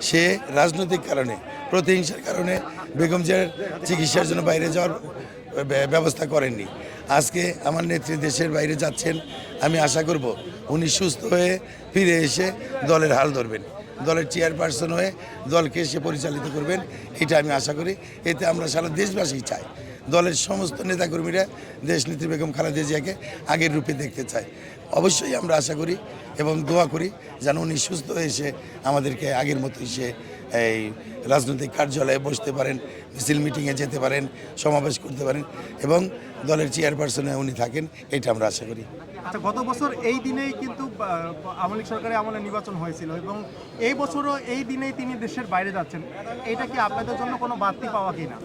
সে রাজনৈতিক কারণে প্রতিহিংসার কারণে বেগম জিয়ার চিকিৎসার জন্য বাইরে যাওয়ার ব্যবস্থা করেননি। আজকে আমার নেত্রী দেশের বাইরে যাচ্ছেন, আমি আশা করব উনি সুস্থ হয়ে ফিরে এসে দলের হাল ধরবেন, দলের চেয়ারপারসন হয়ে দলকে সে পরিচালিত করবেন, এটা আমি আশা করি। এতে আমরা সারা দেশবাসী চাই, দলের সমস্ত নেতাকর্মীরা দেশনেত্রী বেগম খালেদা জিয়াকে আগের রূপে দেখতে চায়। অবশ্যই আমরা আশা করি এবং দোয়া করি যেন উনি সুস্থ হয়ে এসে আমাদেরকে আগের মতোই সে এই রাজনৈতিক কার্যালয়ে বসতে পারেন, মিছিল মিটিংয়ে যেতে পারেন, সমাবেশ করতে পারেন এবং দলের চেয়ারপারসনে উনি থাকেন, এটা আমরা আশা করি। আচ্ছা, গত বছর এই দিনেই কিন্তু আওয়ামী লীগ সরকারের আমলে নির্বাচন হয়েছিল এবং এই বছরও এই দিনেই তিনি দেশের বাইরে যাচ্ছেন, এটা কি আপনাদের জন্য কোনো বাড়তি পাওয়া কিনা?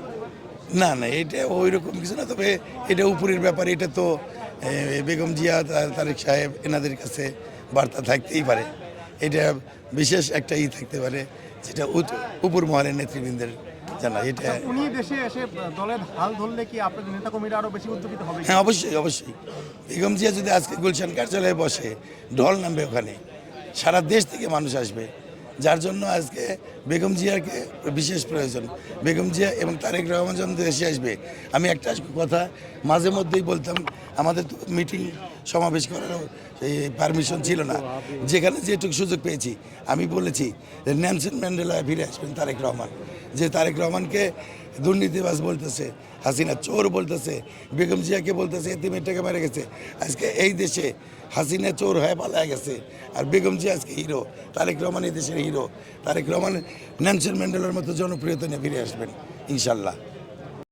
না না, এটা ওই রকম কিছু না, তবে এটা উপরের ব্যাপার। এটা তো বেগম জিয়া তারেক সাহেব এনাদের কাছে বার্তা থাকতেই পারে, এটা বিশেষ একটা থাকতে পারে যেটা উপর মহলের নেতৃবৃন্দের জানা। এটা উনি দেশে এসে দলের হাল ধরলে কি আপনাদের নেতাকর্মীরা আরও বেশি উজ্জীবিত হবে? হ্যাঁ, অবশ্যই অবশ্যই। বেগম জিয়া যদি আজকে গুলশান কার্যালয়ে বসে, ঢল নামবে ওখানে, সারা দেশ থেকে মানুষ আসবে, যার জন্য আজকে বেগম জিয়াকে বিশেষ প্রয়োজন। বেগম জিয়া এবং তারেক রহমান যখন দেশে আসবে, আমি একটা কথা মাঝে মধ্যেই বলতাম, আমাদের তো মিটিং সমাবেশ করারও পারমিশন ছিল না, যেখানে যেটুকু সুযোগ পেয়েছি আমি বলেছি যে নেলসন ম্যান্ডেলা ফিরে আসবেন তারেক রহমান, যে তারেক রহমানকে দুর্নীতিবাজ বলতেছে, হাসিনা চোর বলতেছে, বেগম জিয়াকে বলতেছে এতিমের টাকা মেরে গেছে। আজকে এই দেশে হাসিনা চোর হয়ে পালায় গেছে আর বেগম জিয়া আজকে হিরো, তারেক রহমান এই দেশের হিরো। তারেক রহমান নেলসন ম্যান্ডেলার মতো জনপ্রিয়তা নিয়ে ফিরে আসবেন ইনশাল্লাহ।